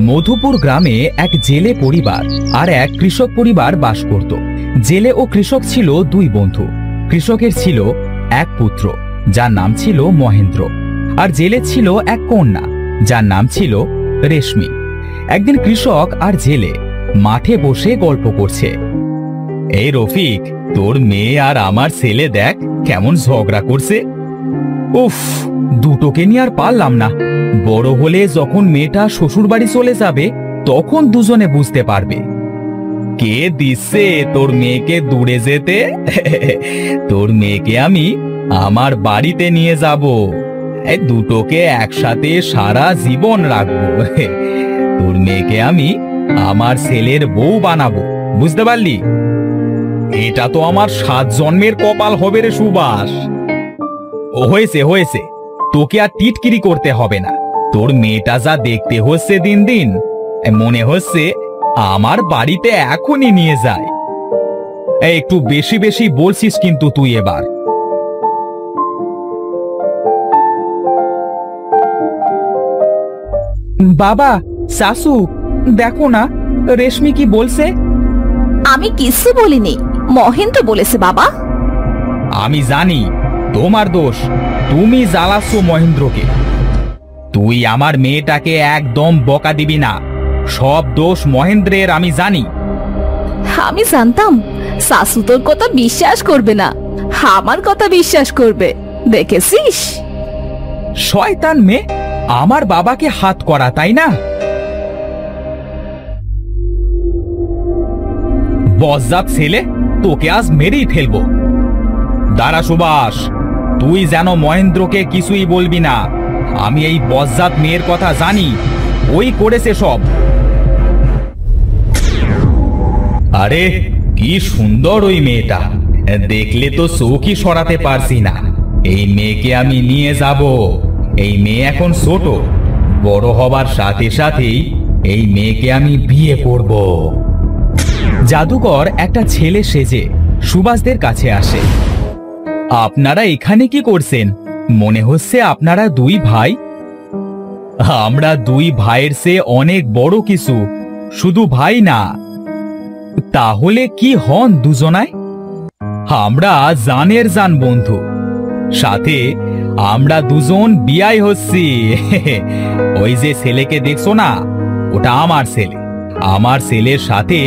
মধুপুর গ্রামে এক জেলে পরিবার আর এক কৃষক পরিবার বাস করত। জেলে ও কৃষক ছিল দুই বন্ধু। কৃষকের ছিল এক পুত্র যার নাম ছিল মহেন্দ্র, আর জেলে ছিল এক কন্যা যার নাম ছিল রেশমি। একদিন কৃষক আর জেলে মাঠে বসে গল্প করছে। এই রফিক, তোর মেয়ে আর আমার ছেলে দেখ কেমন ঝগড়া করছে। উফ, দুটোকে নিয়ে আর পারলাম না। বড় হলে যখন মেয়েটা শ্বশুর বাড়ি চলে যাবে তখন দুজনে বুঝতে পারবে। কে দিচ্ছে তোর মেয়েকে দূরে যেতে? তোর মেয়েকে আমি আমার বাড়িতে নিয়ে যাব, দুটোকে একসাথে সারা জীবন রাখবো। তোর মেয়েকে আমি আমার ছেলের বউ বানাবো, বুঝতে পারলি? এটা তো আমার 7 জন্মের কপাল হবে রে সুভাষ। হয়েছে হয়েছে, তোকে আর টিটকিরি করতে হবে না। তোর মেয়েটা যা দেখতে হচ্ছে দিন দিন, মনে হচ্ছে আমার বাড়িতে এখনই নিয়ে যায়। একটু বেশি বেশি বলছিস কিন্তু তুই এবার। বাবা, শাশু, দেখো না রেশমি কি বলছে। আমি কিছু বলিনি, মহেন্দ্র বলেছে বাবা। আমি জানি তোমার দোষ, তুমি জ্বালাচ্ছ মহেন্দ্রকে। তুই আমার মেয়েটাকে একদম বকা দিবি না, সব দোষ মহেন্দ্রের আমি জানি। আমি জানতাম শাশু তোর কথা বিশ্বাস করবে না, আমার কথা বিশ্বাস করবে, দেখেছিস? শয়তান মেয়ে, আমার বাবাকে হাত করা, তাই না? বজ্জাত ছেলে, তোকে আজ মেরেই ফেলবো। দাঁড়া সুভাষ, তুই যেন মহেন্দ্রকে কিছুই বলবি না। আমি এই বজ্জাত মেয়ের কথা জানি, ওই করেছে সব। আরে কি সুন্দর ওই মেয়েটা, দেখলে তো চোখই সরাতে পারছি না। এই মেয়েকে আমি নিয়ে যাব। এই মেয়ে এখন ছোট, বড় হবার সাথে সাথেই এই মেয়েকে আমি বিয়ে করব। জাদুকর একটা ছেলে সেজে সুভাষদের কাছে আসে। আপনারা এখানে কি করছেন? মনে হচ্ছে আপনারা দুই ভাই। আমরা দুই ভাইয়ের চেয়ে অনেক বড় কিছু, শুধু ভাই না। তাহলে কি হন দুজনায়? আমরা জানের জান বন্ধু, সাথে আমরা দুজন বিয়াই হচ্ছি। ওই যে ছেলেকে দেখছো না, ওটা আমার ছেলে। আমার ছেলের সাথে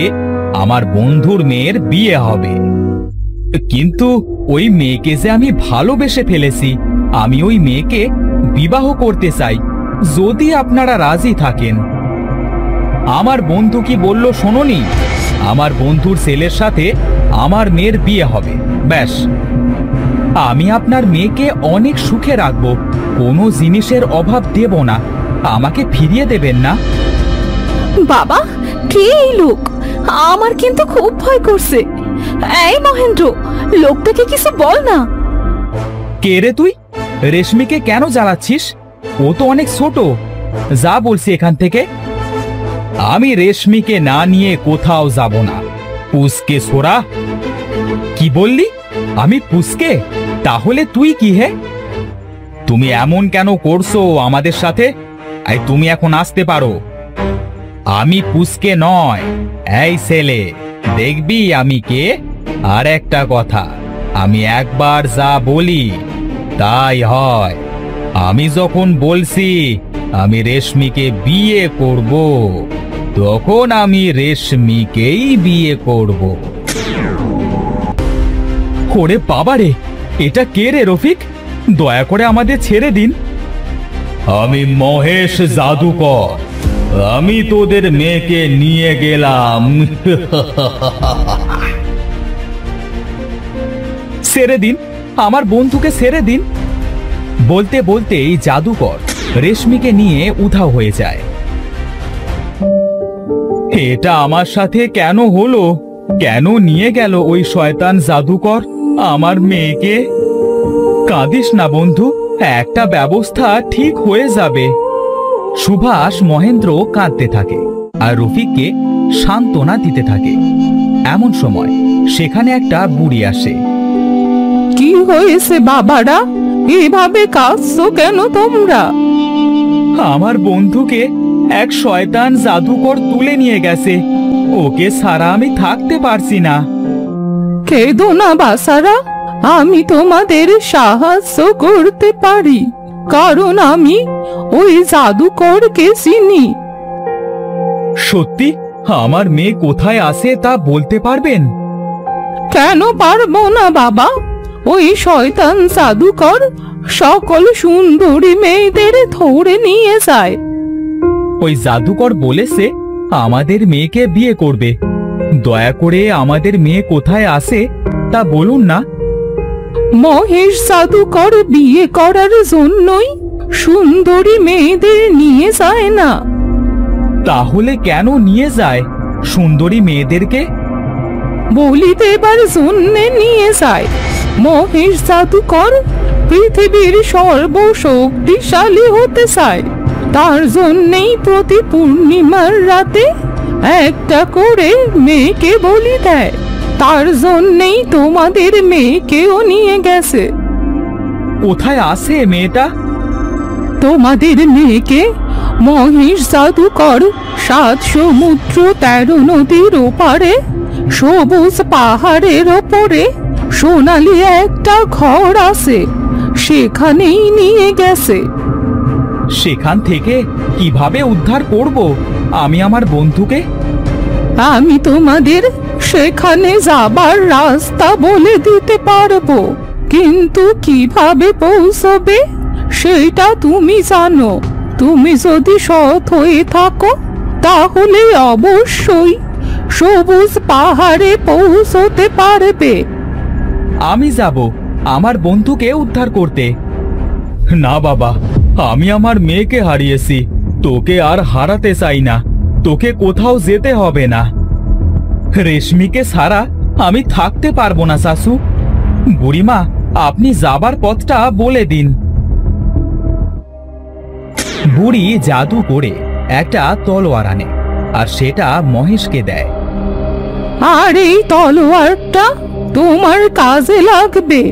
আমার বন্ধুর মেয়ের বিয়ে হবে। কিন্তু ওই মেয়েকে যে আমি ভালোবেসে ফেলেছি, আমি ওই মেয়েকে বিবাহ করতে চাই, যদি আপনারা রাজি থাকেন। আমার বন্ধু কি বলল শোনোনি? আমার বন্ধুর ছেলের সাথে আমার মেয়ের বিয়ে হবে, ব্যাস। আমি আপনার মেয়েকে অনেক সুখে রাখবো, কোনো জিনিসের অভাব দেব না। আমাকে ফিরিয়ে দেবেন না? বাবা, কে এই লোক? আমার কিন্তু খুব ভয় করছে। এই মহেন্দ্র, লোকটাকে কিছু বল না। কে রে তুই? রেশমিকে কেন জ্বালাচ্ছিস? ও তো অনেক ছোট। যা বলছি এখান থেকে। আমি রেশমিকে না নিয়ে কোথাও যাব না। পুষকে সোরা। কি বললি? আমি পুষকে? তাহলে তুই কি হে? তুমি এমন কেন করছো আমাদের সাথে? তুমি এখন আসতে পারো। আমি পুষকে নয়। এই ছেলে, দেখবি আমি কে? আর একটা কথা, আমি একবার যা বলি তাই হয়। আমি যখন বলছি আমি রেশমিকে বিয়ে করব, তখন আমি রেশমিকেই বিয়ে করব। ওরে বাবারে, এটা কে রে রফিক? দয়া করে আমাদের ছেড়ে দিন। আমি মহেশ জাদুকর, আমি তোদের মেয়েকে নিয়ে গেলাম। ছেড়ে দিন, আমার বন্ধুকে ছেড়ে দিন। বলতে বলতেই জাদুকর রেশমিকে নিয়ে উধাও হয়ে যায়। এটা আমার সাথে কেন হলো? কেন নিয়ে গেল ওই শয়তান জাদুকর আমার মেয়েকে? কাঁদিস না বন্ধু, একটা ব্যবস্থা ঠিক হয়ে যাবে। সুভাষ মহেন্দ্র কাঁদতে থাকে আর রফিককে সান্ত্বনা দিতে থাকে। এমন সময় সেখানে একটা বুড়ি আসে। কি হয়েছে বাবারা? এভাবে কাঁদছো কেন তোমরা? আমার বন্ধুকে এক শয়তান জাদুকর তুলে নিয়ে গেছে। ওকে ছাড়া আমি থাকতে পারছি না। কেঁদো না বাসারা, আমি তোমাদের সাহায্য করতে পারি, কারণ আমি ওই জাদুকরকে চিনি। সত্যি আমার মেয়ে কোথায় আছে তা বলতে পারবেন? কেন পারবো না বাবা, ওই শয়তান জাদুকর সকল সুন্দরী মেয়েদের ধরে নিয়ে যায়। ওই জাদুকর বলেছে আমাদের মেয়েকে বিয়ে করবে। দয়া করে আমাদের মেয়ে কোথায় আছে তা বলুন না। মহেশ জাদুকর বিয়ে করার জন্যই সুন্দরী মেয়েদের নিয়ে যায় না। তাহলে কেন নিয়ে যায় সুন্দরী মেয়েদেরকে? বলি দেবার জন্যে নিয়ে যায়। মহেশ জাদুকর পৃথিবীর সর্বশক্তিশালী হতে চায়, তার জন্যেই প্রতি পূর্ণিমার রাতে একটা করে মেয়েকে বলি দেয়। তার জন্যেই তোমাদের মেয়েকেও নিয়ে গেছে। কোথায় আছে মেয়েটা? তোমাদের মেয়েকে মহেশ জাদুকর 7 সমুদ্র 13 নদীর ওপারে সবুজ পাহাড়ের ওপরে সোনালি একটা ঘর আছে, সেখানেই নিয়ে গেছে। সেখান থেকে কিভাবে উদ্ধার করব আমি আমার বন্ধুকে? আমি তোমাদের সেখানে যাবার রাস্তা বলে দিতে পারবো, কিন্তু কিভাবে পৌঁছবে সেটা তুমি জানো। তুমি যদি সৎ হয়ে থাকো তাহলে অবশ্যই সবুজ পাহাড়ে পৌঁছতে পারবে। আমি যাব আমার বন্ধুকে উদ্ধার করতে। না বাবা, আমি আমার মেয়েকে হারিয়েছি, তোকে আর হারাতে চাই না। তোকে কোথাও যেতে হবে না। রেশমিকে ছাড়া আমি থাকতে পারবো না শাশু। বুড়িমা, আপনি যাবার পথটা বলে দিন। বুড়ি জাদু করে একটা তলোয়ার আনে আর সেটা মহেশকে দেয়। আর এই তলোয়ারটা তোমার কাজে লাগবে,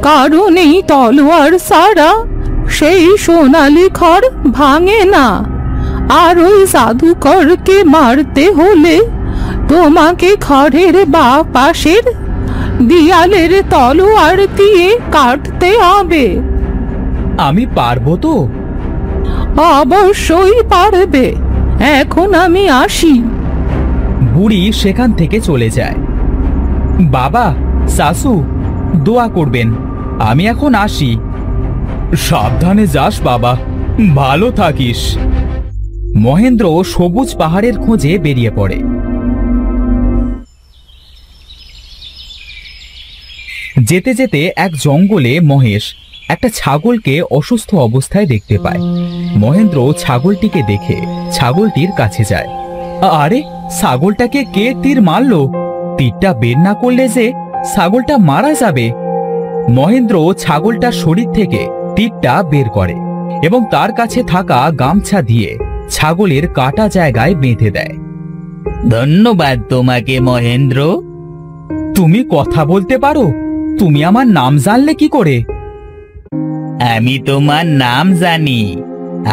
কারণ এই তলোয়ার ছাড়া সেই সোনালি ঘর ভাঙে না। আর ওই জাদুকরকে মারতে হলে তোমাকে ঘরের বা পাশের দেয়ালের তলোয়ার দিয়ে কাটতে হবে। আমি পারবো তো? অবশ্যই পারবে। এখন আমি আসি। বুড়ি সেখান থেকে চলে যায়। বাবা, শাশু, দোয়া করবেন। আমি এখন আসি। সাবধানে যাস বাবা, ভালো থাকিস। মহেন্দ্র সবুজ পাহাড়ের খোঁজে বেরিয়ে পড়ে। যেতে যেতে এক জঙ্গলে মহেশ একটা ছাগলকে অসুস্থ অবস্থায় দেখতে পায়। মহেন্দ্র ছাগলটিকে দেখে ছাগলটির কাছে যায়। আরে, ছাগলটাকে কে তীর মারলো? তীরটা বের না করলে যে ছাগলটা মারা যাবে। মহেন্দ্র ছাগলটার শরীর থেকে তীরটা বের করে এবং তার কাছে থাকা গামছা দিয়ে ছাগলের কাটা জায়গায় বেঁধে দেয়। ধন্যবাদ তোমাকে মহেন্দ্র। তুমি কথা বলতে পারো? তুমি আমার নাম জানলে কি করে? আমি তোমার নাম জানি,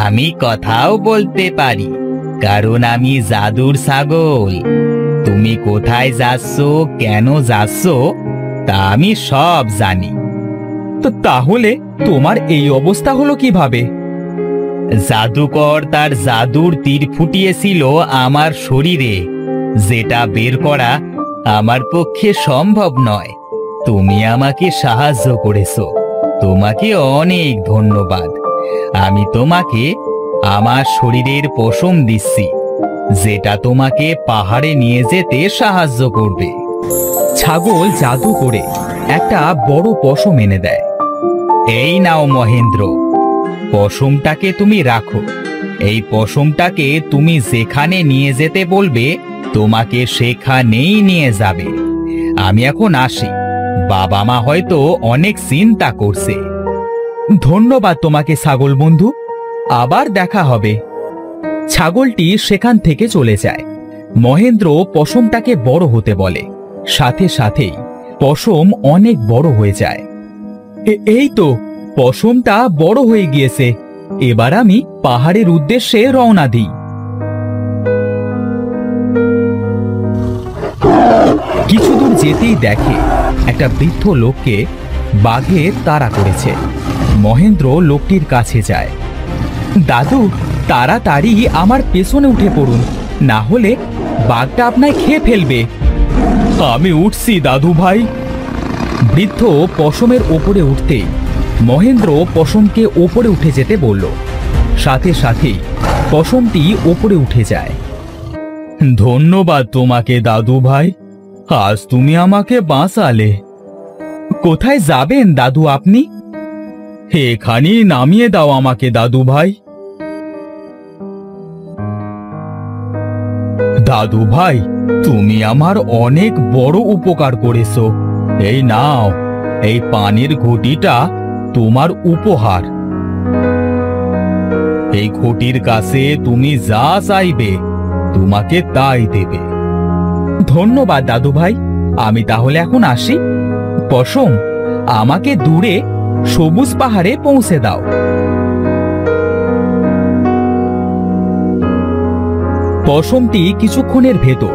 আমি কথাও বলতে পারি, কারণ আমি জাদুর ছাগল। তুমি কোথায় যাচ্ছ, কেন যাচ্ছ তা আমি সব জানি। তো তাহলে তোমার এই অবস্থা হলো কিভাবে? জাদুকর তার জাদুর তীর ফুটিয়েছিল আমার শরীরে, যেটা বের করা আমার পক্ষে সম্ভব নয়। তুমি আমাকে সাহায্য করেছো, তোমাকে অনেক ধন্যবাদ। আমি তোমাকে আমার শরীরের পশম দিচ্ছি, যেটা তোমাকে পাহাড়ে নিয়ে যেতে সাহায্য করবে। ছাগল জাদু করে একটা বড় পশম এনে দেয়। এই নাও মহেন্দ্র, পশমটাকে তুমি রাখো। এই পশমটাকে তুমি যেখানে নিয়ে যেতে বলবে তোমাকে সেখানেই নিয়ে যাবে। আমি এখন আসি, বাবা মা হয়তো অনেক চিন্তা করছে। ধন্যবাদ তোমাকে ছাগল বন্ধু, আবার দেখা হবে। ছাগলটি সেখান থেকে চলে যায়। মহেন্দ্র পশমটাকে বড় হতে বলে, সাথে সাথেই পশম অনেক বড় হয়ে যায়। এই তো, পশমটা বড় হয়ে গিয়েছে। এবার আমি পাহাড়ের উদ্দেশ্যে রওনা দিই। কিছু দূর যেতেই দেখে একটা বৃদ্ধ লোককে বাঘে তাড়া করেছে। মহেন্দ্র লোকটির কাছে যায়। দাদু, তাড়াতাড়ি আমার পেছনে উঠে পড়ুন, না হলে বাঘটা আপনায় খেয়ে ফেলবে। আমি উঠছি দাদু ভাই। বৃদ্ধ পশমের ওপরে উঠতেই মহেন্দ্র পশমকে ওপরে উঠে যেতে বলল। সাথে সাথেই পশমটি ওপরে উঠে যায়। ধন্যবাদ তোমাকে দাদু ভাই, আজ তুমি আমাকে বাঁচালে। কোথায় যাবেন দাদু আপনি? এখানেই নামিয়ে দাও আমাকে দাদু ভাই। দাদু ভাই, তুমি আমার অনেক বড় উপকার করেছো। এই নাও, এই পানির ঘটিটা তোমার উপহার। এই ঘটির কাছে তুমি যা চাইবে তোমাকে তাই দেবে। ধন্যবাদ দাদু ভাই, আমি তাহলে এখন আসি। পশম, আমাকে দূরে সবুজ পাহাড়ে পৌঁছে দাও। পশমটি কিছুক্ষণের ভেতর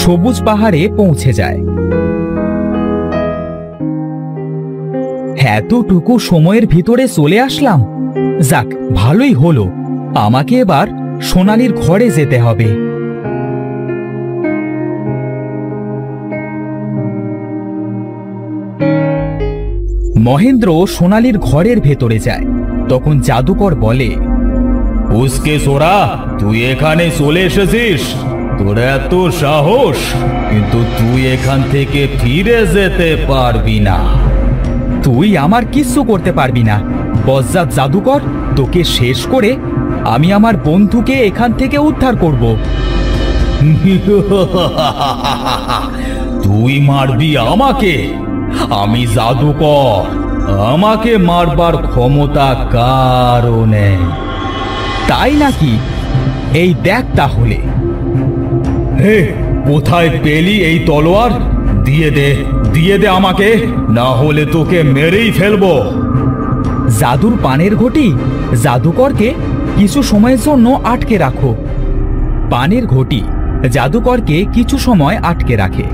সবুজ পাহাড়ে পৌঁছে যায়। এতটুকু সময়ের ভিতরে চলে আসলাম। যাক, ভালোই হলো। আমাকে এবার সোনালীর ঘরে যেতে হবে। মহেন্দ্র সোনালীর ঘরের ভেতরে যায়। তখন জাদুকর বলে, উসকে সোরা, তুই এখানে চলে এসেছিস? তোর এত সাহস, কিন্তু তুই এখান থেকে ফিরে যেতে পারবি না। তুই আমার কিচ্ছু করতে পারবি না। বজ্জাত জাদুকর, তোকে শেষ করে আমি আমার বন্ধুকে এখান থেকে উদ্ধার করব। তুই মারবি আমাকে? আমি জাদুকর, আমাকে মারবার ক্ষমতা কারও নেই। তাই নাকি? এই দেখ তাহলে। হে, কোথায় পেলি এই তলোয়ার? দিয়ে দে, দিয়ে দে আমাকে, না হলে তোকে মেরেই ফেলবো। জাদুর পানের ঘটি, জাদুকরকে কিছু সময়ের জন্য আটকে রাখো। পানের ঘটি জাদুকরকে কিছু সময় আটকে রাখে।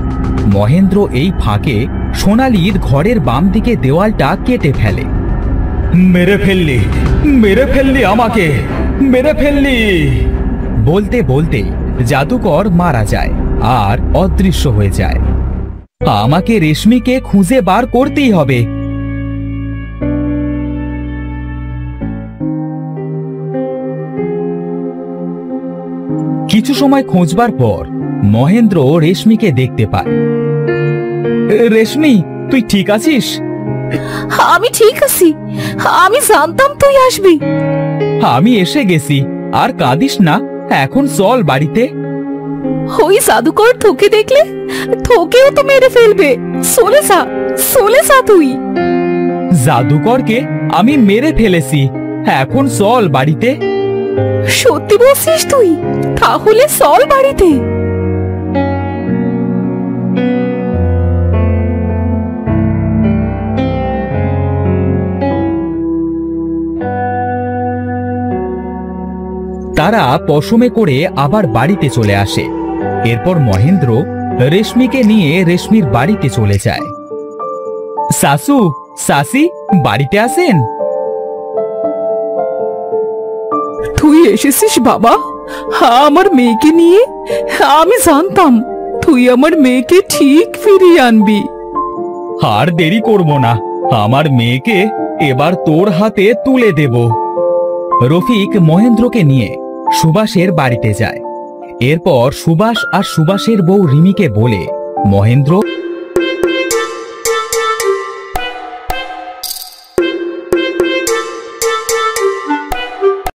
মহেন্দ্র এই ফাঁকে সোনালীর ঘরের বাম দিকে দেওয়ালটা কেটে ফেলে। মেরে ফেললি, মেরে ফেললি আমাকে, মেরে ফেললি। বলতে বলতে জাদুকর মারা যায় আর অদৃশ্য হয়ে যায়। আমাকে রেশমিকে খুঁজে বার করতেই হবে। কিছু সময় খোঁজবার পর মহেন্দ্র রেশমিকে দেখতে পায়। রেশমি, তুই ঠিক আছিস? আমি ঠিক আছি, আমি জানতাম তুই আসবি। আমি এসে গেছি, আর কাঁদিস না। এখন চল বাড়িতে। ওই জাদুকর তোকে দেখলে তোকেও তো মেরে ফেলবে। চলে যা, চলে যা তুই। জাদুকরকে আমি মেরে ফেলেছি, এখন চল বাড়িতে। সত্যি বলছিস তুই? তাহলে চল বাড়িতে। তারা পশমে করে আবার বাড়িতে চলে আসে। এরপর মহেন্দ্র রেশমিকে নিয়ে রেশমির বাড়িতে চলে যায়। শাশু, শাশি, বাড়িতে আসেন। তুই এসেছিস বাবা, আমার মেয়েকে নিয়ে? আমি জানতাম তুই আমার মেয়েকে ঠিক ফিরিয়ে আনবি। আর দেরি করব না, আমার মেয়েকে এবার তোর হাতে তুলে দেব। রফিক মহেন্দ্রকে নিয়ে সুভাষের বাড়িতে যায়। এরপর সুভাষ আর সুভাষের বউ রিমিকে বলে মহেন্দ্র